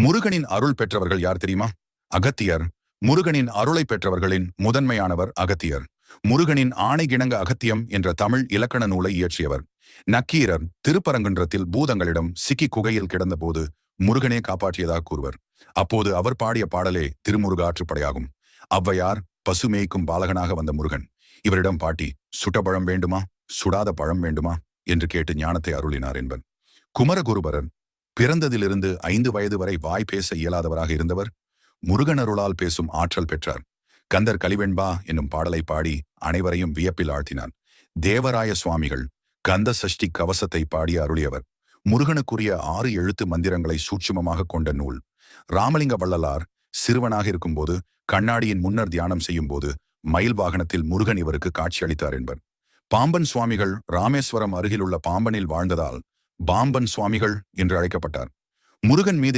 முருகனின் அருள் பெற்றவர்கள் யார் தெரியுமா? அகத்தியர். முருகனின் அருளை பெற்றவர்களின் முதன்மையானவர் அகத்தியர். முருகனின் ஆணைகிணங்க அகத்தியம் என்ற தமிழ் இலக்கண நூலை இயற்றியவர். நக்கீரர் திருப்பரங்குன்றத்தில் பூதங்களிடம் சிக்கி குகையில் கிடந்தபோது முருகனே காப்பாற்றியதாக கூறுவர். அப்போது அவர் பாடிய பாடலே திருமுருகாற்றுப்படையாகும். ஔவையார் பசுமேய்க்கும் பாலகனாக வந்த முருகன் இவரிடம் பாட்டி, சுட்ட பழம் வேண்டுமா, சுடாத பழம் வேண்டுமா என்று கேட்டு ஞானத்தை அருளினார் என்பர். குமரகுருபரர் பிறந்ததிலிருந்து 5 வயது வரை வாய் பேச இயலாதவராக இருந்தவர் முருகன் அருளால் பேசும் ஆற்றல் பெற்றார். கந்தர் கலிவெண்பா என்னும் பாடலை பாடி அனைவரையும் வியப்பில் ஆழ்த்தினார். தேவராய சுவாமிகள் கந்த சஷ்டி கவசத்தை பாடி அருளியவர். முருகனுக்குரிய 6 எழுத்து மந்திரங்களை சூட்சுமமாக கொண்ட நூல். ராமலிங்க வள்ளலார் சிறுவனாக இருக்கும்போது கண்ணாடியின் முன்னர் தியானம் செய்யும் போது மயில் வாகனத்தில் முருகன் இவருக்கு காட்சியளித்தார் என்பர். பாம்பன் சுவாமிகள் ராமேஸ்வரம் அருகிலுள்ள பாம்பனில் வாழ்ந்ததால் பாம்பன் சுவாமிகள் என்று அழைக்கப்பட்டார். முருகன் மீது